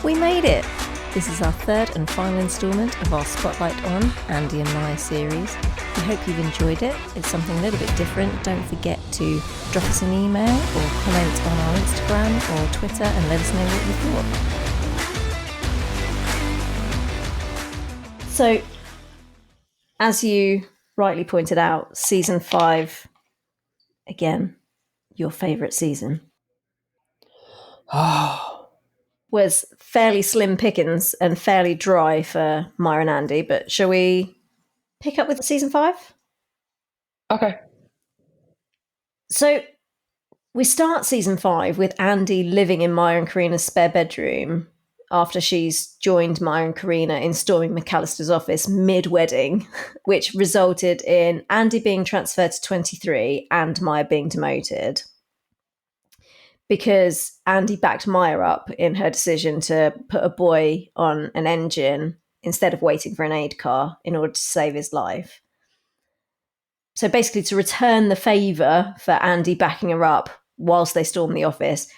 We made it! This is our third and final instalment of our Spotlight on Andy and Maya series. We hope you've enjoyed it. It's something a little bit different. Don't forget to drop us an email or comment on our Instagram or Twitter and let us know what you thought. So, as you rightly pointed out, season 5, again, your favourite season. Was fairly slim pickings and fairly dry for Maya and Andy, but shall we pick up with season 5? Okay. So we start season 5 with Andy living in Maya and Karina's spare bedroom after she's joined Maya and Karina in storming McAllister's office mid-wedding, which resulted in Andy being transferred to 23 and Maya being demoted, because Andy backed Maya up in her decision to put a boy on an engine instead of waiting for an aid car in order to save his life. So basically, to return the favour for Andy backing her up whilst they storm the office,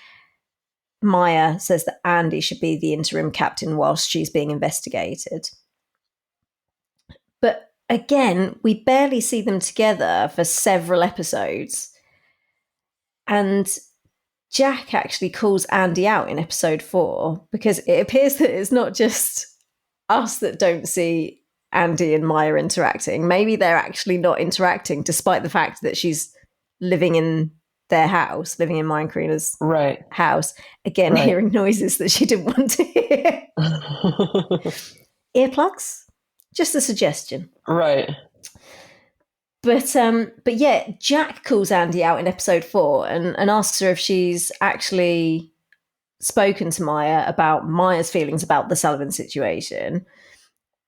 Maya says that Andy should be the interim captain whilst she's being investigated. But again, we barely see them together for several episodes. And Jack actually calls Andy out in episode 4 because it appears that it's not just us that don't see Andy and Maya interacting. Maybe they're actually not interacting despite the fact that she's living in their house, living in Maya and Karina's house. Again, hearing noises that she didn't want to hear. Earplugs? Just a suggestion. Right. But yeah, Jack calls Andy out in episode 4 and asks her if she's actually spoken to Maya about Maya's feelings about the Sullivan situation,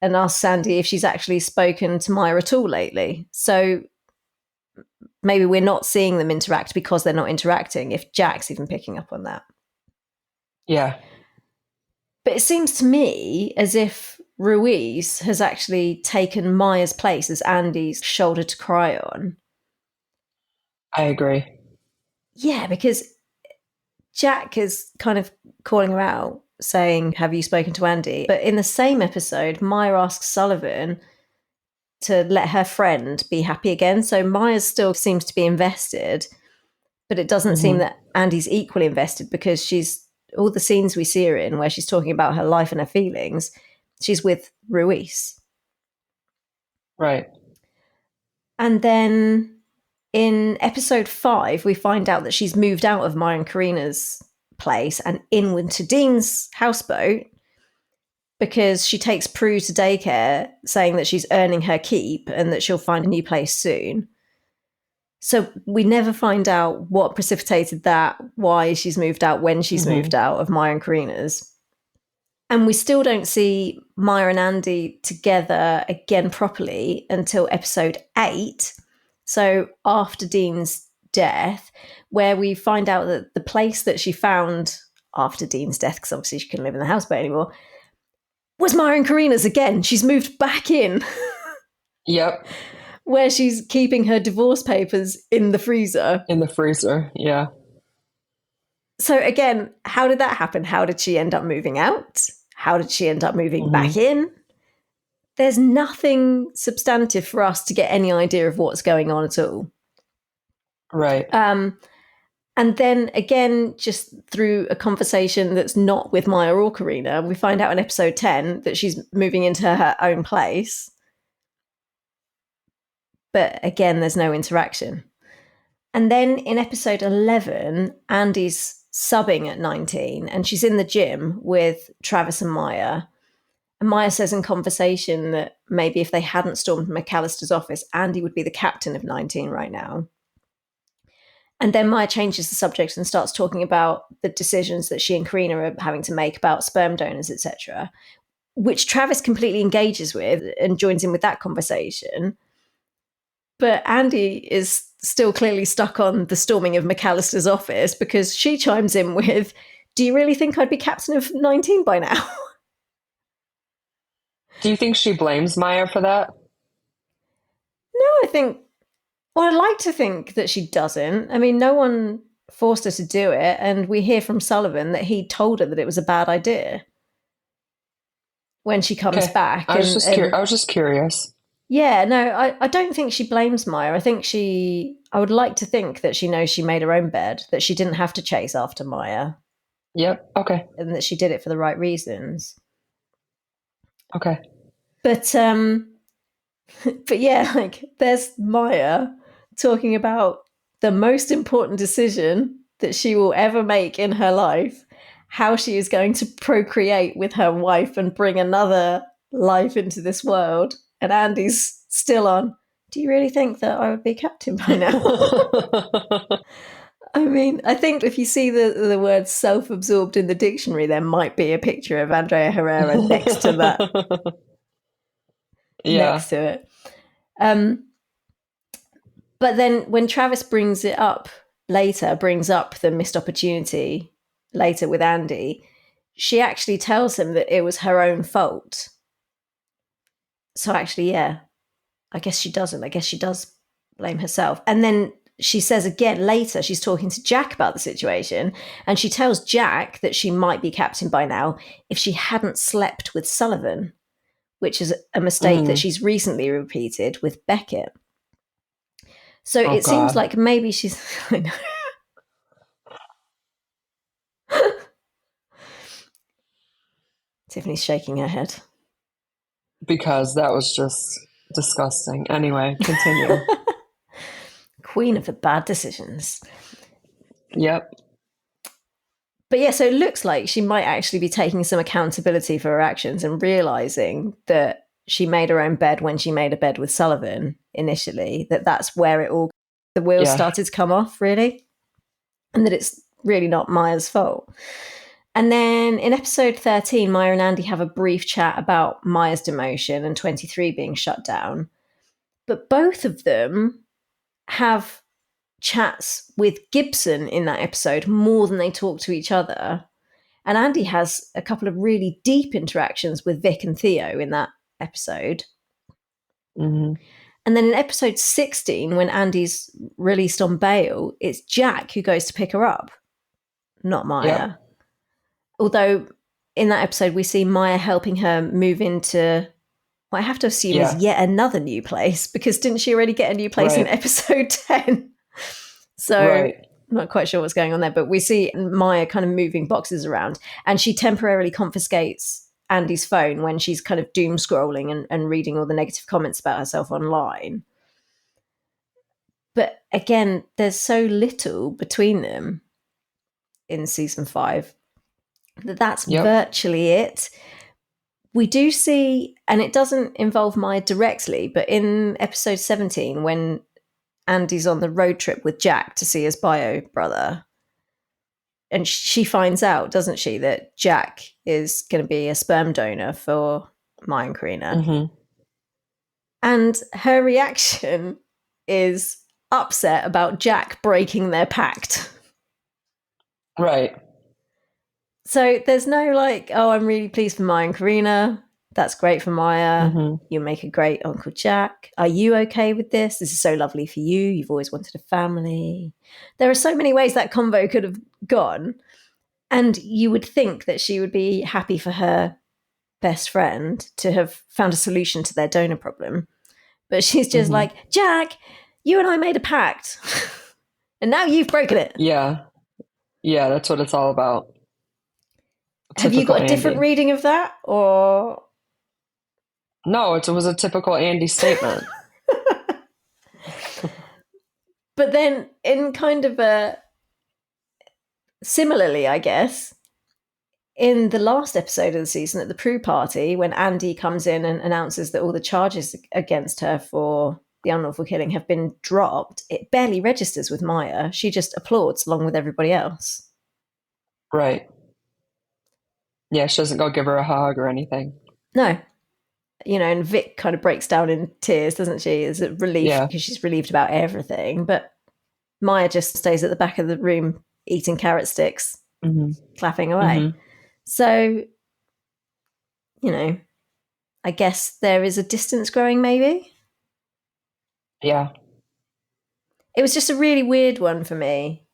and asks Andy if she's actually spoken to Maya at all lately. So maybe we're not seeing them interact because they're not interacting, if Jack's even picking up on that. Yeah. But it seems to me as if Ruiz has actually taken Maya's place as Andy's shoulder to cry on. I agree. Yeah, because Jack is kind of calling her out, saying, have you spoken to Andy? But in the same episode, Maya asks Sullivan to let her friend be happy again. So Maya still seems to be invested, but it doesn't seem that Andy's equally invested, because all the scenes we see her in where she's talking about her life and her feelings, she's with Ruiz. Right. And then in episode 5, we find out that she's moved out of Maya and Karina's place and in to Dean's houseboat because she takes Prue to daycare, saying that she's earning her keep and that she'll find a new place soon. So we never find out what precipitated that, why she's moved out, when she's moved out of Maya and Karina's. And we still don't see Maya and Andy together again properly until episode 8. So after Dean's death, where we find out that the place that she found after Dean's death, because obviously she couldn't live in the houseboat anymore, was Maya and Karina's again. She's moved back in. Yep. Where she's keeping her divorce papers in the freezer. In the freezer, yeah. So again, how did that happen? How did she end up moving out? How did she end up moving back in? There's nothing substantive for us to get any idea of what's going on at all. Right. And then again, just through a conversation that's not with Maya or Karina, we find out in episode 10 that she's moving into her own place. But again, there's no interaction. And then in episode 11, Andy's subbing at 19 and she's in the gym with Travis and Maya. And Maya says in conversation that maybe if they hadn't stormed McAllister's office, Andy would be the captain of 19 right now. And then Maya changes the subject and starts talking about the decisions that she and Karina are having to make about sperm donors, etc., which Travis completely engages with and joins in with that conversation. But Andy is still clearly stuck on the storming of McAllister's office, because she chimes in with, do you really think I'd be captain of 19 by now? Do you think she blames Maya for that? No, I'd like to think that she doesn't. I mean, no one forced her to do it, and we hear from Sullivan that he told her that it was a bad idea. when she comes Okay. back. I was just And I was just curious. yeah, no, I don't think she blames Maya. I would like to think that she knows she made her own bed, that she didn't have to chase after Maya, Yep. Okay. and that she did it for the right reasons. Okay. But but yeah, like there's Maya talking about the most important decision that she will ever make in her life, how she is going to procreate with her wife and bring another life into this world. And Andy's still on, do you really think that I would be captain by now? I mean, I think if you see the word self-absorbed in the dictionary, there might be a picture of Andrea Herrera next to that, Yeah. next to it. But then when Travis brings up the missed opportunity later with Andy, she actually tells him that it was her own fault. So actually, yeah, I guess she doesn't. I guess she does blame herself. And then she says again later, she's talking to Jack about the situation, and she tells Jack that she might be captain by now if she hadn't slept with Sullivan, which is a mistake that she's recently repeated with Beckett. So Oh it seems God. like maybe she's. I know. Tiffany's shaking her head. Because that was just disgusting. Anyway, continue. Queen of the bad decisions. Yep. But yeah, so it looks like she might actually be taking some accountability for her actions and realizing that she made her own bed when she made a bed with Sullivan initially, that's where the wheels started to come off, really, and that it's really not Maya's fault. And then in episode 13, Maya and Andy have a brief chat about Maya's demotion and 23 being shut down. But both of them have chats with Gibson in that episode more than they talk to each other. And Andy has a couple of really deep interactions with Vic and Theo in that episode. Mm-hmm. And then in episode 16, when Andy's released on bail, it's Jack who goes to pick her up, not Maya. Yep. Although in that episode, we see Maya helping her move into what I have to assume is yet another new place, because didn't she already get a new place in episode 10? So I'm not quite sure what's going on there, but we see Maya kind of moving boxes around, and she temporarily confiscates Andy's phone when she's kind of doom scrolling and reading all the negative comments about herself online. But again, there's so little between them in season 5 that's virtually it. We do see, and it doesn't involve Maya directly, but in episode 17, when Andy's on the road trip with Jack to see his bio brother, and she finds out, doesn't she, that Jack is going to be a sperm donor for Maya and Karina. Mm-hmm. And her reaction is upset about Jack breaking their pact. Right. So there's no like, oh, I'm really pleased for Maya and Karina. That's great for Maya. Mm-hmm. You make a great Uncle Jack. Are you okay with this? This is so lovely for you. You've always wanted a family. There are so many ways that convo could have gone. And you would think that she would be happy for her best friend to have found a solution to their donor problem. But she's just like, Jack, you and I made a pact. And now you've broken it. Yeah. Yeah, that's what it's all about. Have you got a different reading of that? Or no, it was a typical Andy statement. But then in kind of a similarly, I guess, in the last episode of the season at the Prue party, when Andy comes in and announces that all the charges against her for the unlawful killing have been dropped, it barely registers with Maya. She just applauds along with everybody else. Right. Yeah, she doesn't go give her a hug or anything. No. You know, and Vic kind of breaks down in tears, doesn't she? As a relief, because she's relieved about everything. But Maya just stays at the back of the room eating carrot sticks, clapping away. Mm-hmm. So, you know, I guess there is a distance growing, maybe. Yeah. It was just a really weird one for me,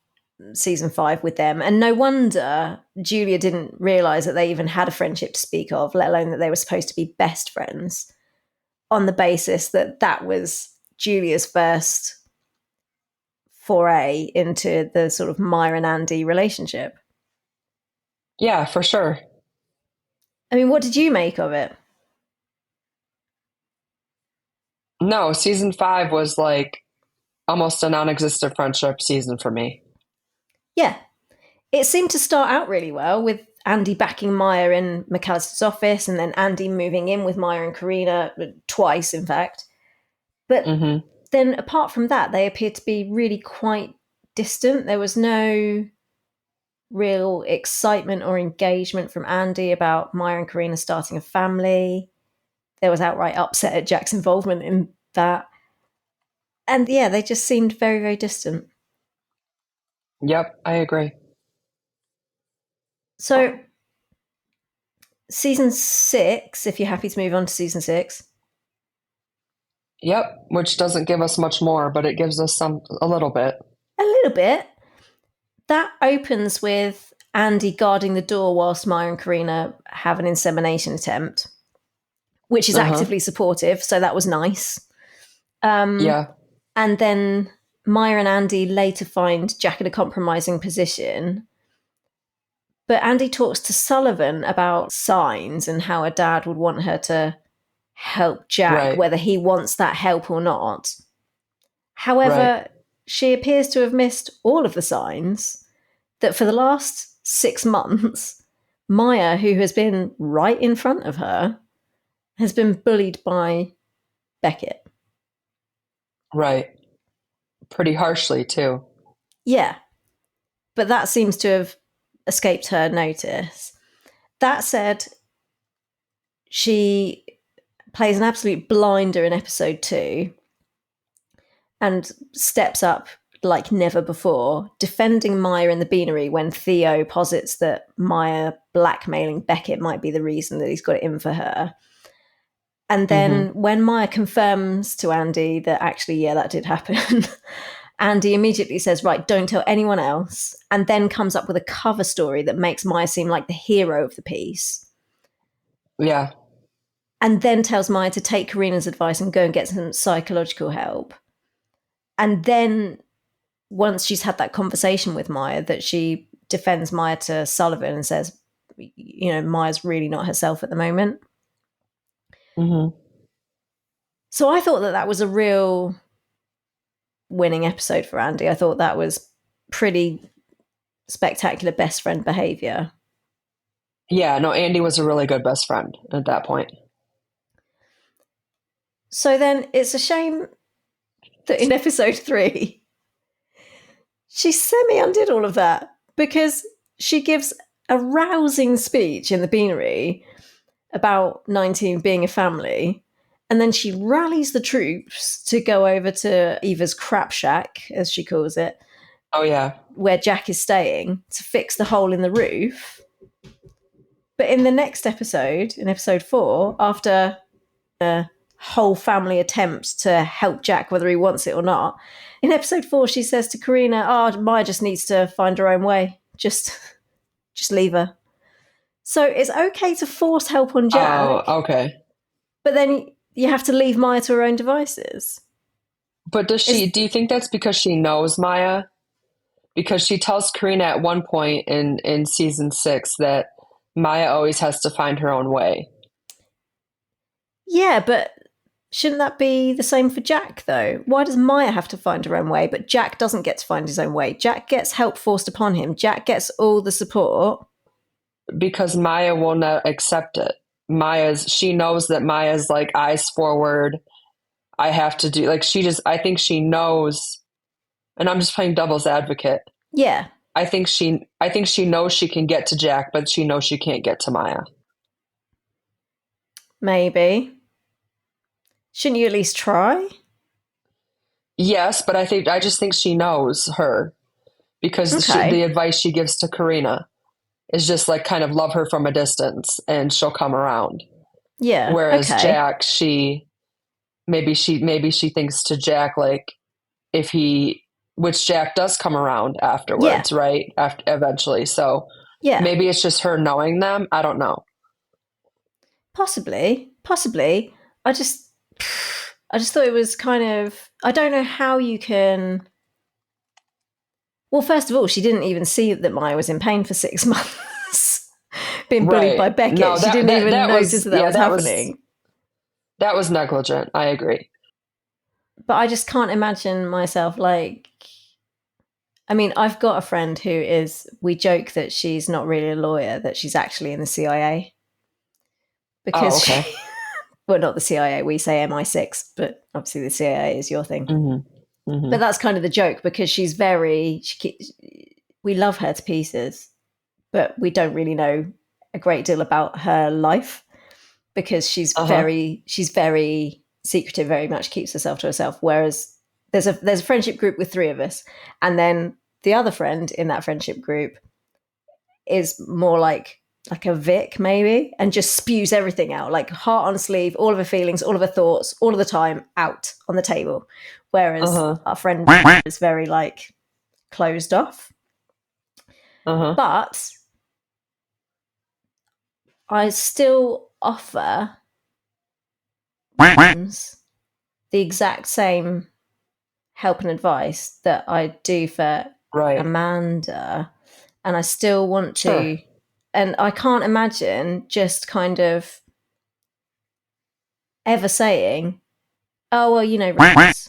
season 5 with them. And no wonder Julia didn't realize that they even had a friendship to speak of, let alone that they were supposed to be best friends, on the basis that that was Julia's first foray into the sort of Maya and Andy relationship. Yeah, for sure. I mean, what did you make of it? No, season 5 was like almost a non-existent friendship season for me. Yeah. It seemed to start out really well with Andy backing Maya in McAllister's office and then Andy moving in with Maya and Karina, twice, in fact. But Mm-hmm. then apart from that, they appeared to be really quite distant. There was no real excitement or engagement from Andy about Maya and Karina starting a family. There was outright upset at Jack's involvement in that. And yeah, they just seemed very, very distant. Yep, I agree. So, season 6, if you're happy to move on to season 6. Yep, which doesn't give us much more, but it gives us a little bit. A little bit. That opens with Andy guarding the door whilst Maya and Karina have an insemination attempt, which is Uh-huh. actively supportive, so that was nice. Yeah, And then Maya and Andy later find Jack in a compromising position. But Andy talks to Sullivan about signs and how her dad would want her to help Jack, right, whether he wants that help or not. right, However, she appears to have missed all of the signs that for the last 6 months, Maya, who has been right in front of her, has been bullied by Beckett. right. Pretty harshly, too. Yeah, but that seems to have escaped her notice. That said, she plays an absolute blinder in episode 2 and steps up like never before, defending Maya in the beanery when Theo posits that Maya blackmailing Beckett might be the reason that he's got it in for her. And then Mm-hmm. when Maya confirms to Andy that actually, yeah, that did happen, Andy immediately says, right, don't tell anyone else, and then comes up with a cover story that makes Maya seem like the hero of the piece. Yeah, And then tells Maya to take Karina's advice and go and get some psychological help. And then once she's had that conversation with Maya, that she defends Maya to Sullivan and says, you know, Maya's really not herself at the moment. mm-hmm. So I thought that that was a real winning episode for Andy. I thought that was pretty spectacular best friend behavior. Yeah, no, Andy was a really good best friend at that point. So then it's a shame that in episode 3, she semi undid all of that because she gives a rousing speech in the beanery about 19 being a family. And then she rallies the troops to go over to Eva's crap shack, as she calls it, Oh, yeah. where Jack is staying, to fix the hole in the roof. But in the next episode, in episode 4, after a whole family attempt to help Jack, whether he wants it or not, in episode 4, she says to Karina, oh, Maya just needs to find her own way. Just leave her. So it's okay to force help on Jack, Oh, okay. but then you have to leave Maya to her own devices. But Is do you think that's because she knows Maya? Because she tells Karina at one point in season 6 that Maya always has to find her own way. Yeah, but shouldn't that be the same for Jack, though? Why does Maya have to find her own way, but Jack doesn't get to find his own way? Jack gets help forced upon him. Jack gets all the support. Because Maya will not accept it. She knows that Maya's like eyes forward. I have to do like I think she knows, and I'm just playing devil's advocate. Yeah, I think she knows she can get to Jack, but she knows she can't get to Maya. maybe. Shouldn't you at least try? Yes, but I just think she knows her because the Okay. advice she gives to Karina is just like kind of love her from a distance and she'll come around. Yeah, Whereas okay. Jack, maybe she thinks to Jack like if he which Jack does come around afterwards, Yeah. right? Eventually. So Yeah. maybe it's just her knowing them. I don't know. Possibly. I just thought it was kind of, I don't know how you can. Well, first of all, she didn't even see that Maya was in pain for 6 months, being bullied by Right. Beckett. No, She didn't even that notice was, that yeah, was happening. that was negligent. I agree. But I just can't imagine myself like. I mean, I've got a friend who is. We joke that she's not really a lawyer; that she's actually in the CIA Oh, because okay. she. Well, not the CIA. We say MI6, but obviously the CIA is your thing. Mm-hmm. Mm-hmm. But that's kind of the joke because she's very. We love her to pieces, but we don't really know a great deal about her life because she's very secretive, very much keeps herself to herself. Whereas there's a friendship group with 3 of us, and then the other friend in that friendship group is more like a Vic maybe, and just spews everything out, like heart on sleeve, all of her feelings, all of her thoughts, all of the time out on the table. Whereas our friend is very like closed off. But I still offer the exact same help and advice that I do for Amanda. And I still want to, and I can't imagine just kind of ever saying, oh, well,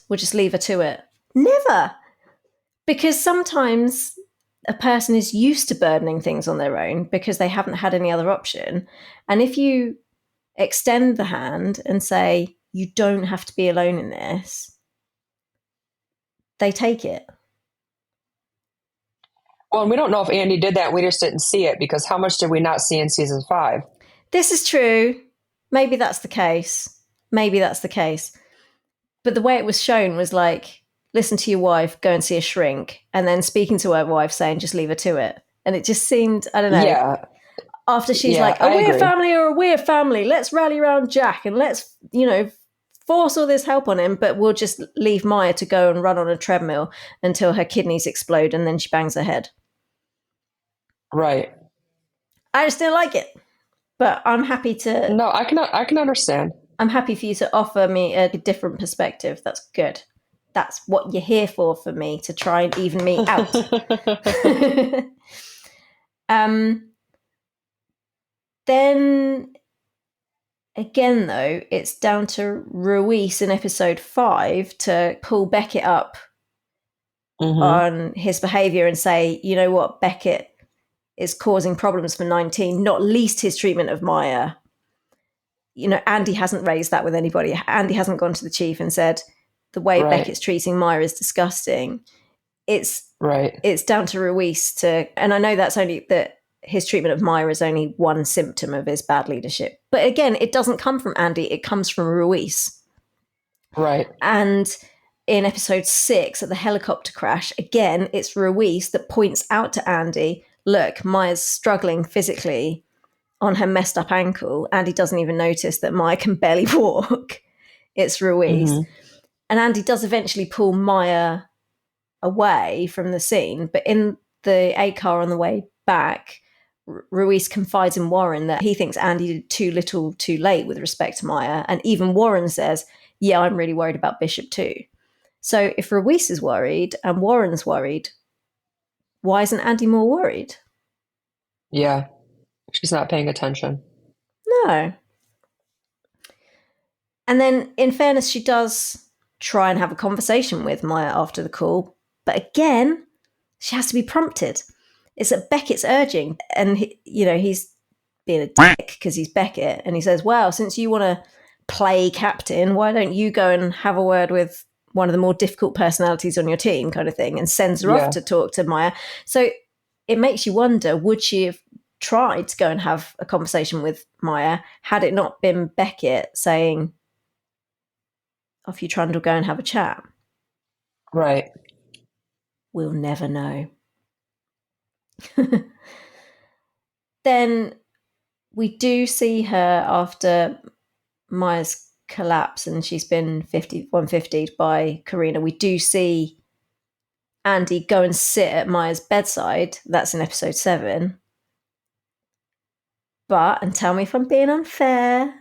we'll just leave her to it. Never. Because sometimes a person is used to burdening things on their own because they haven't had any other option. And if you extend the hand and say, you don't have to be alone in this, they take it. Well, and we don't know if Andy did that. We just didn't see it because how much did we not see in season 5? This is true. Maybe that's the case. But the way it was shown was like, listen to your wife, go and see a shrink, and then speaking to her wife saying, just leave her to it. And it just seemed, I don't know. Yeah. After she's like, a weird family or a weird family, let's rally around Jack and let's, force all this help on him, but we'll just leave Maya to go and run on a treadmill until her kidneys explode and then she bangs her head. Right. I just didn't like it. But I'm happy to. No, I can understand. I'm happy for you to offer me a different perspective. That's good. That's what you're here for me, to try and even me out. Then again, though, it's down to Ruiz in episode 5 to pull Beckett up on his behaviour and say, you know what, Beckett is causing problems for 19, not least his treatment of Maya. Andy hasn't raised that with anybody. Andy hasn't gone to the chief and said, the way Beckett's treating Maya is disgusting. It's down to Ruiz to, and I know that's only that his treatment of Maya is only one symptom of his bad leadership. But again, it doesn't come from Andy, it comes from Ruiz. Right. And in episode 6, at the helicopter crash, again, it's Ruiz that points out to Andy, look, Maya's struggling physically on her messed up ankle. Andy doesn't even notice that Maya can barely walk. It's Ruiz. And Andy does eventually pull Maya away from the scene, but in the A car on the way back, Ruiz confides in Warren that he thinks Andy did too little too late with respect to Maya, and even Warren says, yeah, I'm really worried about Bishop too. So if Ruiz is worried and Warren's worried, why isn't Andy more worried? Yeah, she's not paying attention. No. And then, in fairness, she does try and have a conversation with Maya after the call, but again, she has to be prompted. It's at Beckett's urging, and he's being a dick because he's Beckett, and he says, well, since you want to play captain, why don't you go and have a word with one of the more difficult personalities on your team, kind of thing, and sends her off to talk to Maya. So it makes you wonder, would she have tried to go and have a conversation with Maya had it not been Beckett saying, off you trundle, go and have a chat? Right. We'll never know. Then we do see her after Maya's collapse and she's been 150'd by Karina. We do see Andy go and sit at Maya's bedside. That's in episode 7. But, and tell me if I'm being unfair,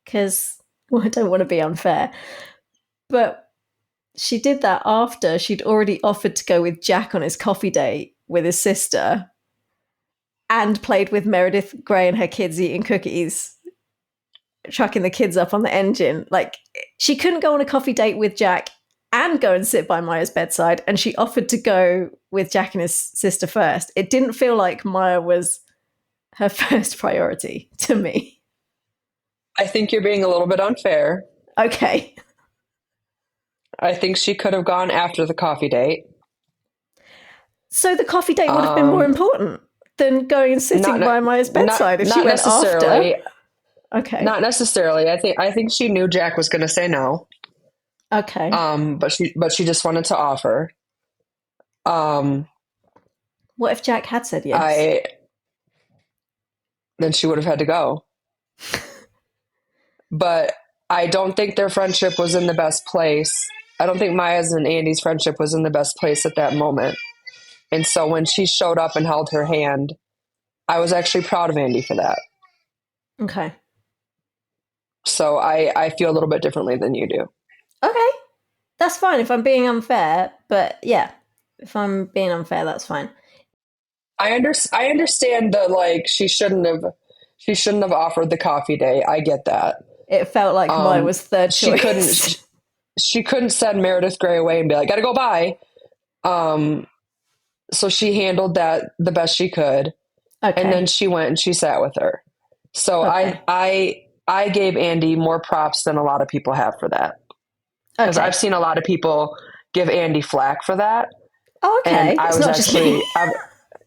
because I don't want to be unfair, but she did that after she'd already offered to go with Jack on his coffee date with his sister and played with Meredith Grey and her kids eating cookies, chucking the kids up on the engine. Like, she couldn't go on a coffee date with Jack and go and sit by Maya's bedside, and she offered to go with Jack and his sister first. It didn't feel like Maya was her first priority to me. I think you're being a little bit unfair. Okay. I think she could have gone after the coffee date. So the coffee date would have been more important than going and sitting by Maya's bedside if she went after. Okay. Not necessarily. I think she knew Jack was going to say no. Okay. But she just wanted to offer. What if Jack had said yes? Then she would have had to go. But I don't think their friendship was in the best place. I don't think Maya's and Andy's friendship was in the best place at that moment. And so when she showed up and held her hand, I was actually proud of Andy for that. Okay. So I feel a little bit differently than you do. Okay. That's fine if I'm being unfair. But yeah, if I'm being unfair, that's fine. I understand that, like, she shouldn't have offered the coffee date. I get that. It felt like Maya was third choice. She couldn't send Meredith Grey away and be like, gotta go by. So she handled that the best she could. Okay. And then she went and she sat with her. So okay. I gave Andy more props than a lot of people have for that. Because I've seen a lot of people give Andy flack for that. Oh, okay. And I was actually...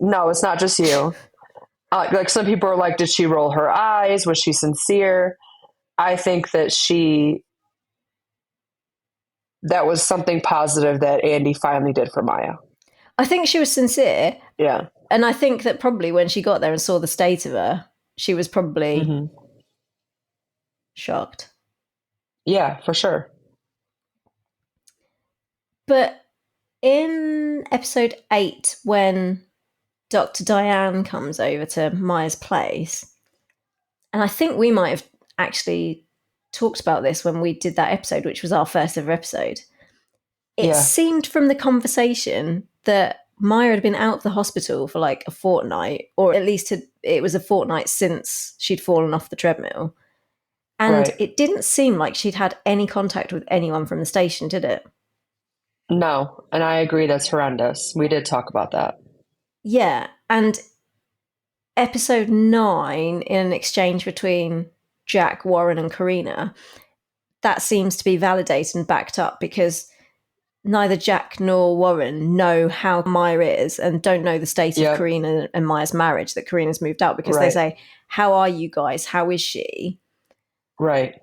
No, it's not just you. Like some people are like, did she roll her eyes? Was she sincere? I think that that was something positive that Andy finally did for Maya. I think she was sincere. Yeah. And I think that probably when she got there and saw the state of her, she was probably shocked. Yeah, for sure. But in episode 8, when Dr. Diane comes over to Maya's place, and I think we might have actually talked about this when we did that episode, which was our first ever episode. It seemed from the conversation that Maya had been out of the hospital for like a fortnight, or at least it was a fortnight since she'd fallen off the treadmill. And it didn't seem like she'd had any contact with anyone from the station, did it? No, and I agree that's horrendous. We did talk about that. Yeah, and episode 9, in an exchange between Jack, Warren and Karina, that seems to be validated and backed up because neither Jack nor Warren know how Maya is and don't know the state of Karina and Maya's marriage, that Karina's moved out, because they say, how are you guys? How is she? Right.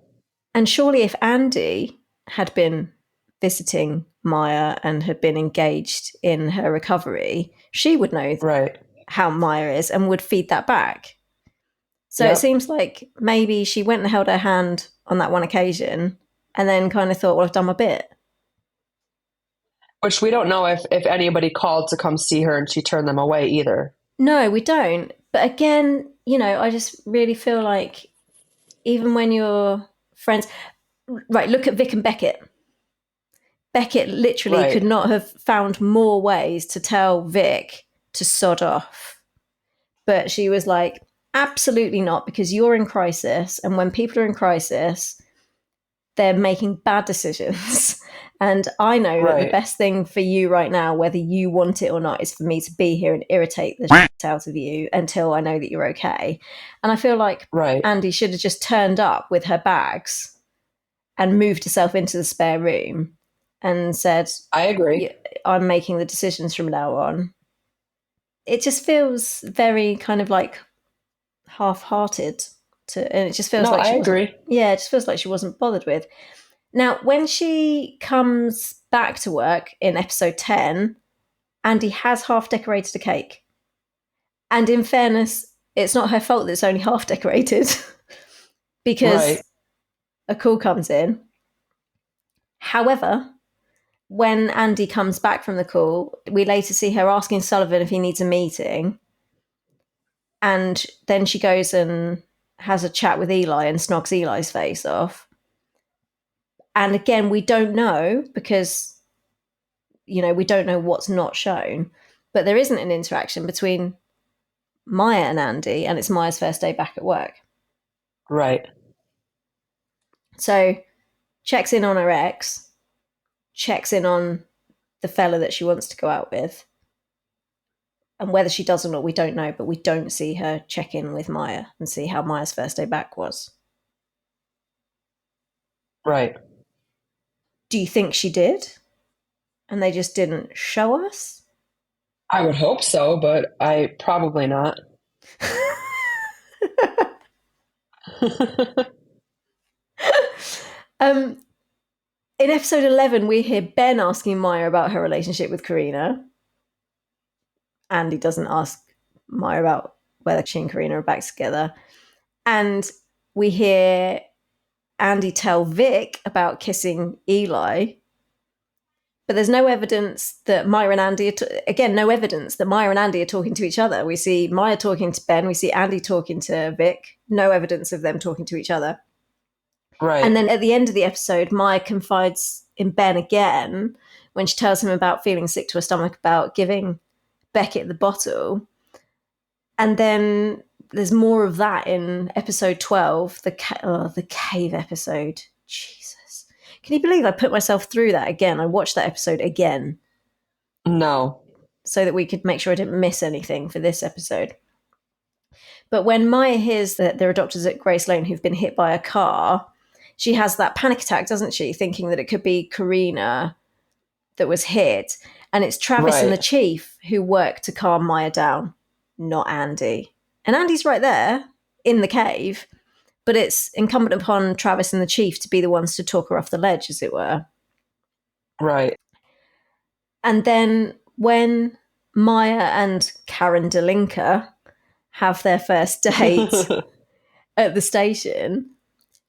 And surely if Andy had been visiting Maya and had been engaged in her recovery, she would know how Maya is and would feed that back. So it seems like maybe she went and held her hand on that one occasion and then kind of thought, well, I've done my bit. Which we don't know if anybody called to come see her and she turned them away either. No, we don't. But again, I just really feel like even when you're friends... Right, look at Vic and Beckett. Beckett literally could not have found more ways to tell Vic to sod off. But she was like, absolutely not, because you're in crisis. And when people are in crisis, they're making bad decisions. And I know that the best thing for you right now, whether you want it or not, is for me to be here and irritate the shit out of you until I know that you're okay. And I feel like Andy should have just turned up with her bags and moved herself into the spare room and said, I agree. I'm making the decisions from now on. It just feels very kind of like half-hearted. And it just feels like I agree. Yeah, it just feels like she wasn't bothered with. Now, when she comes back to work in episode 10, Andy has half decorated a cake. And in fairness, it's not her fault that it's only half decorated because a call comes in. However, when Andy comes back from the call, we later see her asking Sullivan if he needs a meeting. And then she goes and has a chat with Eli and snogs Eli's face off. And again, we don't know because, we don't know what's not shown. But there isn't an interaction between Maya and Andy, and it's Maya's first day back at work. Right. So checks in on her ex, checks in on the fella that she wants to go out with. And whether she does or not, we don't know, but we don't see her check in with Maya and see how Maya's first day back was. Right. Do you think she did? And they just didn't show us? I would hope so, but I probably not. In episode 11, we hear Ben asking Maya about her relationship with Karina. Andy doesn't ask Maya about whether she and Karina are back together. And we hear Andy tell Vic about kissing Eli. But there's no evidence that Maya and Andy no evidence that Maya and Andy are talking to each other. We see Maya talking to Ben. We see Andy talking to Vic. No evidence of them talking to each other. Right. And then at the end of the episode, Maya confides in Ben again when she tells him about feeling sick to her stomach, about giving Beckett the bottle. And then there's more of that in episode 12, the cave episode. Jesus. Can you believe I put myself through that again? I watched that episode again. No. So that we could make sure I didn't miss anything for this episode. But when Maya hears that there are doctors at Grace Lane who've been hit by a car, she has that panic attack, doesn't she? Thinking that it could be Karina that was hit. And it's Travis and the chief who work to calm Maya down, not Andy. And Andy's right there in the cave, but it's incumbent upon Travis and the chief to be the ones to talk her off the ledge, as it were. Right. And then when Maya and Karen Delinka have their first date at the station,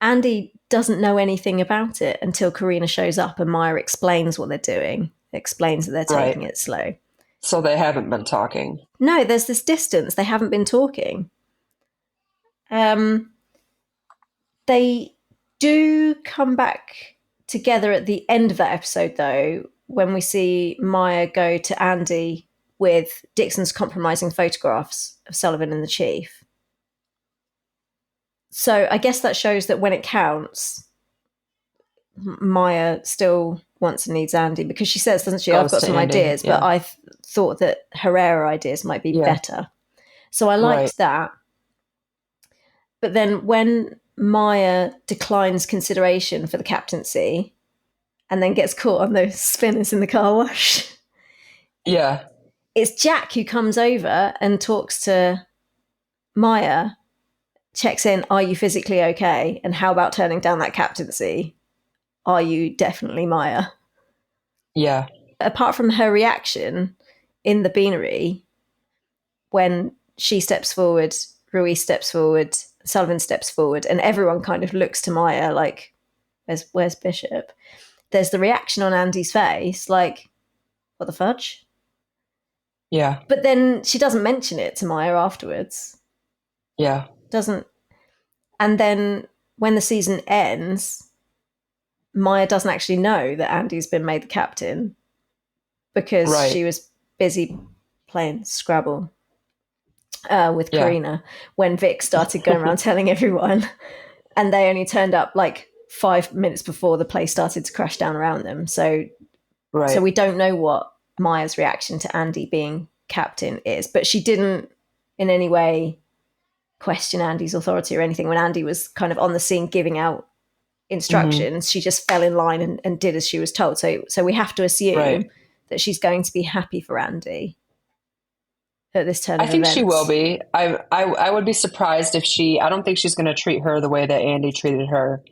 Andy doesn't know anything about it until Karina shows up and Maya explains what they're doing, explains that they're taking it slow. So they haven't been talking. No, there's this distance. They haven't been talking. They do come back together at the end of that episode, though, when we see Maya go to Andy with Dixon's compromising photographs of Sullivan and the chief. So I guess that shows that when it counts, Maya still wants and needs Andy, because she says, doesn't she, I've got some ideas, but I thought that Herrera ideas might be better. So I liked that. But then when Maya declines consideration for the captaincy and then gets caught on those spinners in the car wash. Yeah. It's Jack who comes over and talks to Maya, checks in, are you physically okay? And how about turning down that captaincy? Are you definitely Maya? Yeah. Apart from her reaction in the beanery, when she steps forward, Ruiz steps forward, Sullivan steps forward, and everyone kind of looks to Maya like, where's Bishop? There's the reaction on Andy's face, like, what the fudge? Yeah. But then she doesn't mention it to Maya afterwards. Yeah. Doesn't. And then when the season ends, Maya doesn't actually know that Andy's been made the captain because she was busy playing Scrabble with Karina when Vic started going around telling everyone, and they only turned up like 5 minutes before the place started to crash down around them. So we don't know what Maya's reaction to Andy being captain is, but she didn't in any way question Andy's authority or anything. When Andy was kind of on the scene giving out instructions, she just fell in line and did as she was told. So we have to assume that she's going to be happy for Andy at this turn of events. I think she will be. I would be surprised if I don't think she's going to treat her the way that Andy treated her.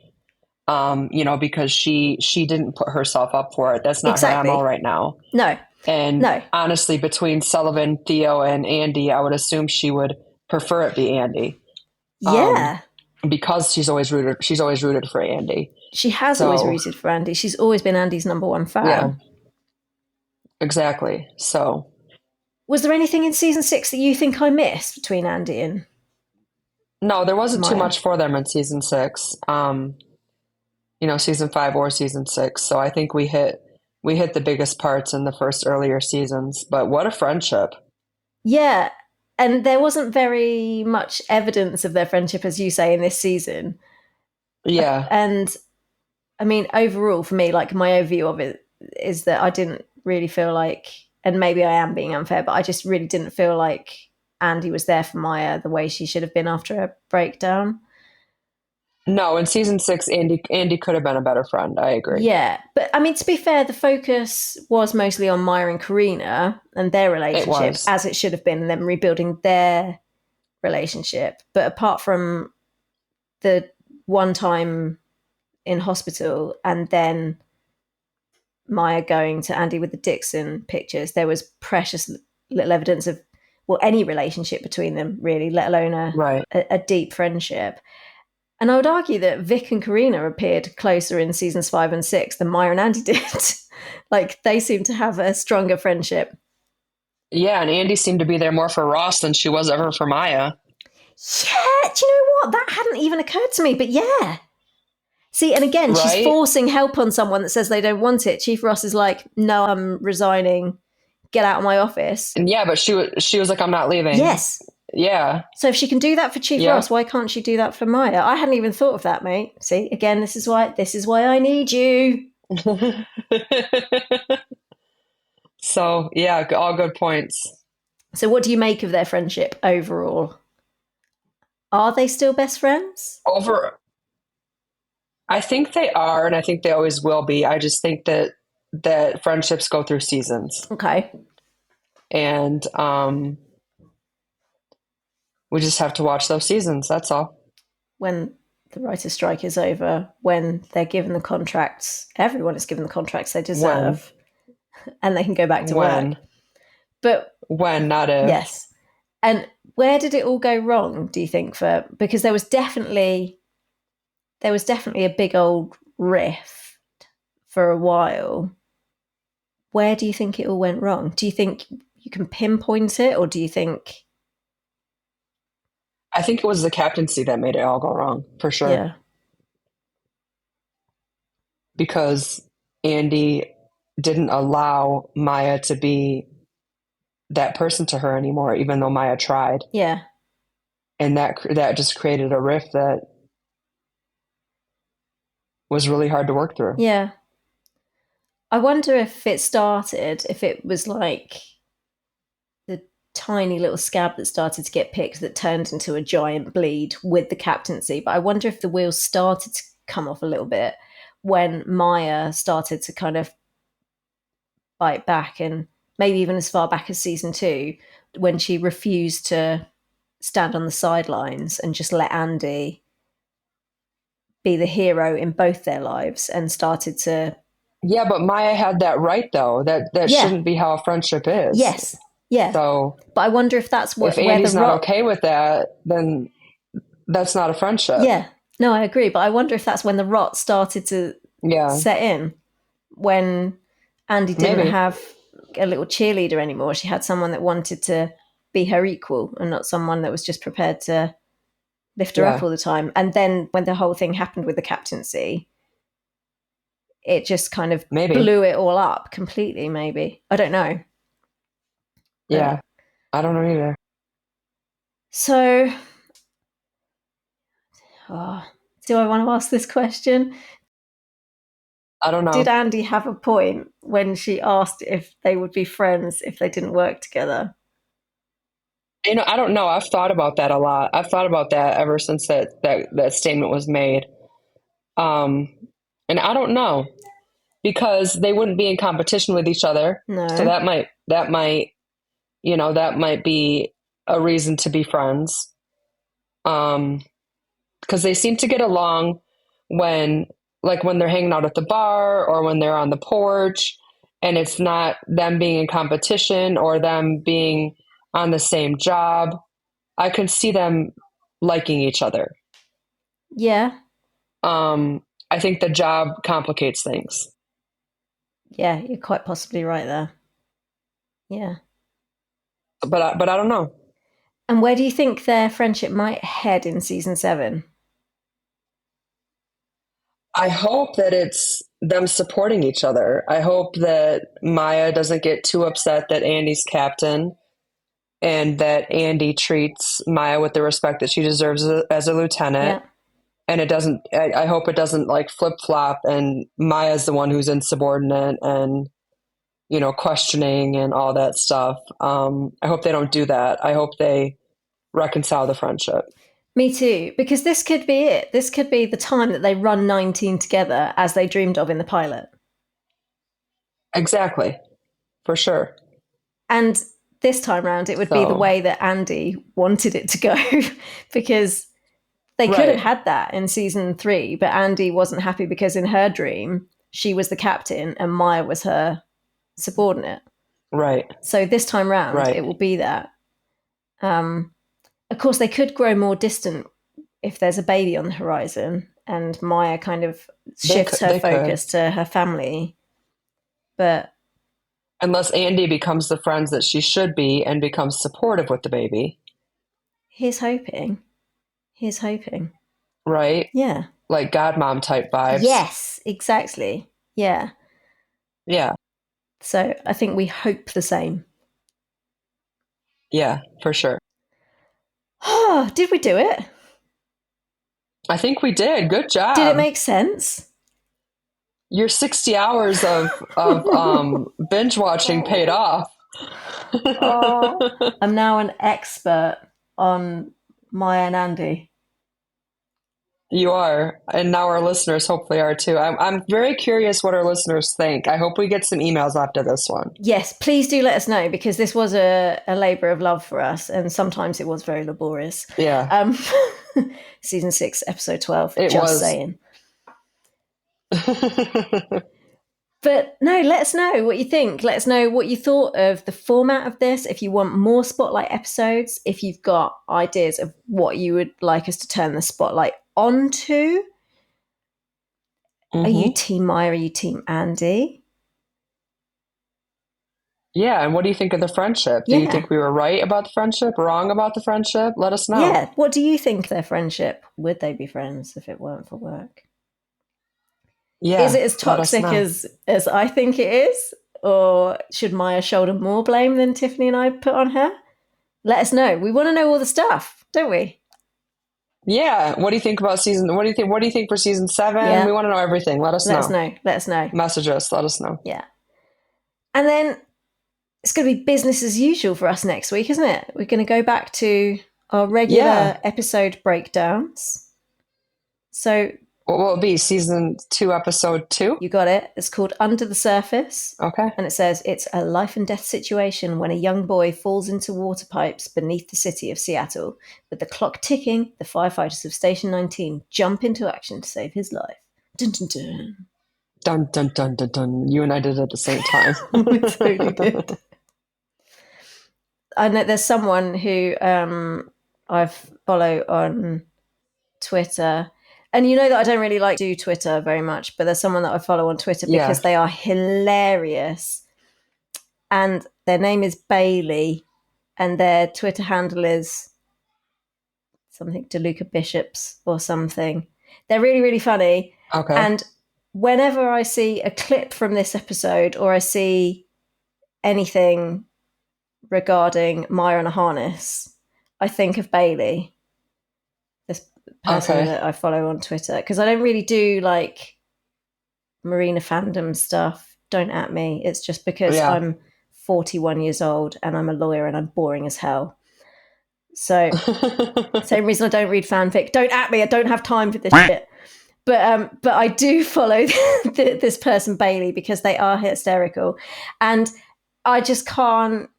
Because she didn't put herself up for it. That's not her MO right now. No. And honestly, between Sullivan, Theo, and Andy, I would assume she would prefer it be Andy. Yeah. Because she's always rooted for Andy. She has always rooted for Andy. She's always been Andy's number one fan. Yeah. Exactly. So Was there anything in season 6 that you think I missed between Andy and no, there wasn't too Maya? much for them in season 6. Season 5 or season 6. So I think we hit the biggest parts in the first earlier seasons. But what a friendship. Yeah, and there wasn't very much evidence of their friendship, as you say, in this season. Yeah. And I mean, overall, for me, like my overview of it is that I didn't really feel like, and maybe I am being unfair, but I just really didn't feel like Andy was there for Maya the way she should have been after her breakdown. No, in season 6, Andy could have been a better friend. I agree. Yeah, but I mean, to be fair, the focus was mostly on Maya and Karina and their It relationship, was. as it should have been, and them rebuilding their relationship. But apart from the one time in hospital and then Maya going to Andy with the Dixon pictures, there was precious little evidence of, well, any relationship between them, really, let alone Right. a deep friendship. And I would argue that Vic and Karina appeared closer in seasons 5 and 6 than Maya and Andy did. Like, they seem to have a stronger friendship. Yeah, and Andy seemed to be there more for Ross than she was ever for Maya. Yeah, do you know what? That hadn't even occurred to me, but yeah. See, and again, she's Right? forcing help on someone that says they don't want it. Chief Ross is like, no, I'm resigning. Get out of my office. And yeah, but she was like, I'm not leaving. Yes. Yeah. So if she can do that for Chief Yep. Ross, why can't she do that for Maya? I hadn't even thought of that, mate. See, again, this is why I need you. So yeah, all good points. So what do you make of their friendship overall? Are they still best friends? I think they are, and I think they always will be. I just think that friendships go through seasons, Okay. and we just have to watch those seasons. That's all. When the writer's strike is over, when they're given the contracts, everyone is given the contracts they When, deserve, and they can go back to work. when, But when, not if. yes. And where did it all go wrong, do you think? Because there was definitely a big old rift for a while. Where do you think it all went wrong? Do you think you can pinpoint it, or do you think? I think it was the captaincy that made it all go wrong, for sure. Yeah. Because Andy didn't allow Maya to be that person to her anymore, even though Maya tried. Yeah. And that just created a rift that was really hard to work through. Yeah. I wonder if it was like the tiny little scab that started to get picked that turned into a giant bleed with the captaincy. But I wonder if the wheels started to come off a little bit when Maya started to kind of bite back, and maybe even as far back as season 2, when she refused to stand on the sidelines and just let Andy be the hero in both their lives and started to. Yeah, but Maya had that right though. That Yeah. shouldn't be how a friendship is. Yes. Yeah. So but I wonder if that's if where Andy's the not okay with that, then that's not a friendship. Yeah. No, I agree. But I wonder if that's when the rot started to Yeah. set in, when Andy didn't Maybe. have a little cheerleader anymore. She had someone that wanted to be her equal and not someone that was just prepared to lift her up all the time. And then when the whole thing happened with the captaincy, it just kind of blew it all up completely, maybe. I don't know. Yeah. I don't know either. So, do I want to ask this question? I don't know. Did Andy have a point when she asked if they would be friends if they didn't work together? I don't know. I've thought about that a lot. I've thought about that ever since that statement was made. And I don't know, because they wouldn't be in competition with each other. No. So that might be a reason to be friends. Because they seem to get along when they're hanging out at the bar or when they're on the porch, and it's not them being in competition or them being on the same job. I could see them liking each other. Yeah. I think the job complicates things. Yeah, you're quite possibly right there. Yeah. But I don't know. And where do you think their friendship might head in season 7? I hope that it's them supporting each other. I hope that Maya doesn't get too upset that Andy's captain and that Andy treats Maya with the respect that she deserves as a lieutenant. Yeah. And it doesn't, I hope it doesn't like flip flop and Maya's the one who's insubordinate and, questioning and all that stuff. I hope they don't do that. I hope they reconcile the friendship. Me too, because this could be it. This could be the time that they run 19 together as they dreamed of in the pilot. Exactly. For sure. And this time round, it would be the So, way that Andy wanted it to go, because they could have right, had that in season 3, but Andy wasn't happy because in her dream, she was the captain and Maya was her subordinate. right, So this time round, right. it will be that. Of course, they could grow more distant if there's a baby on the horizon and Maya kind of shifts her They could. focus to her family. But Unless Andy becomes the friends that she should be and becomes supportive with the baby. he's hoping. He's hoping. Right? Yeah. Like godmom type vibes. Yes, exactly. Yeah. Yeah. So I think we hope the same. Yeah, for sure. Oh, did we do it? I think we did. Good Did it job. make sense? Your 60 hours of binge watching paid off. Oh, I'm now an expert on Maya and Andy. You are, and now our listeners hopefully are too. I'm very curious what our listeners think. I hope we get some emails after this one. Yes, please do let us know, because this was a labour of love for us, and sometimes it was very laborious. Yeah, Season 6, episode 12, it just was. saying. But no, let us know what you think. Let us know what you thought of the format of this. If you want more spotlight episodes, if you've got ideas of what you would like us to turn the spotlight onto. Are you team Maya? Are you team Andy? Yeah, and what do you think of the friendship? Do you Yeah. think we were right about the friendship, wrong about the friendship? Let us know. Yeah. What do you think of their friendship? Would they be friends if it weren't for work? Is Yeah, it as let us toxic know. as I think it is? Or should Maya shoulder more blame than Tiffany and I put on her? Let us know. We want to know all the stuff, don't we? Yeah, what do you think about season? What do you think for season 7? We Yeah. want to know everything. Let us Let us know. know. Let us know. Message us. Let us know. Yeah. And then it's going to be business as usual for us next week, isn't it? We're going to go back to our Yeah. regular episode breakdowns. So What will it be? Season 2, episode 2? you got it. It's called Under the Surface. Okay. And it says it's a life and death situation when a young boy falls into water pipes beneath the city of Seattle. With the clock ticking, the firefighters of Station 19 jump into action to save his life. Dun, dun, dun. Dun, dun, dun, dun, dun. You and I did it at the same time. We totally did. I know there's someone who I follow on Twitter. And you know that I don't really like to do Twitter very much, but there's someone that I follow on Twitter Yeah. because they are hilarious. And their name is Bailey, and their Twitter handle is something Deluca-Bishops or something. They're really, really funny. Okay. And whenever I see a clip from this episode or I see anything regarding Maya and a harness, I think of Bailey, this person that I follow on Twitter, because I don't really do like marina fandom stuff. Don't at me. It's just because I'm 41 years old and I'm a lawyer and I'm boring as hell. So same reason I don't read fanfic. Don't at me. I don't have time for this shit. But I do follow this person Bailey because they are hysterical, and I just can't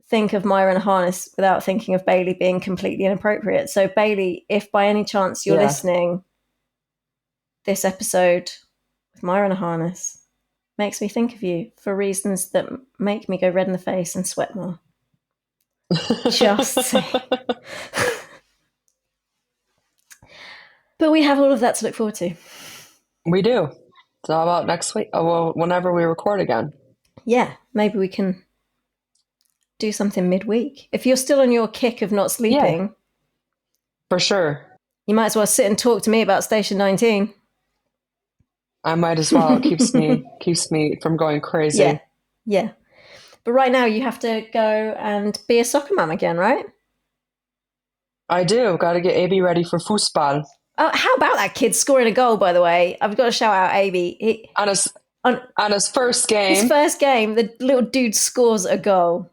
think of Myra and a harness without thinking of Bailey being completely inappropriate. So Bailey, if by any chance you're listening, this episode with Myra and a harness makes me think of you for reasons that make me go red in the face and sweat more. Just saying. But we have all of that to look forward to. We do. It's all about next week. Oh, well, whenever we record again. Yeah, maybe we can do something midweek. If you're still on your kick of not sleeping, for sure. You might as well sit and talk to me about Station 19. I might as well. It keeps me from going crazy. Yeah. But right now you have to go and be a soccer mom again, right? I do. Got to get AB ready for football. Oh, how about that kid scoring a goal, by the way? I've got to shout out AB. On his first game. His first game, the little dude scores a goal.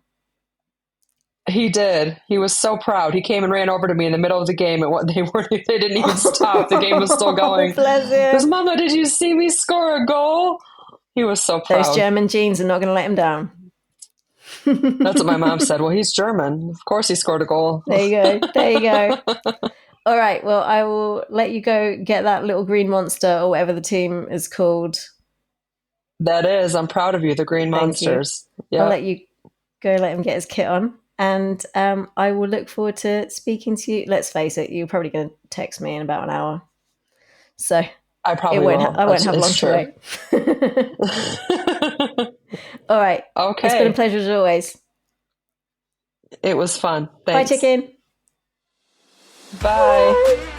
He did. He was so proud. He came and ran over to me in the middle of the game, and they didn't even stop. The game was still going. Bless him. He goes, Mama, did you see me score a goal? He was so proud. Those German genes are not going to let him down. That's what my mom said. Well, he's German. Of course he scored a goal. There you go. All right. Well, I will let you go get that little green monster or whatever the team is called. That is. I'm proud of you, the Green Monsters. Yeah. I'll let you go let him get his kit on. And I will look forward to speaking to you. Let's face it, you're probably going to text me in about an hour. So I probably won't. I won't have long to wait. All right. Okay. It's been a pleasure as always. It was fun. Thanks. Bye, chicken. Bye.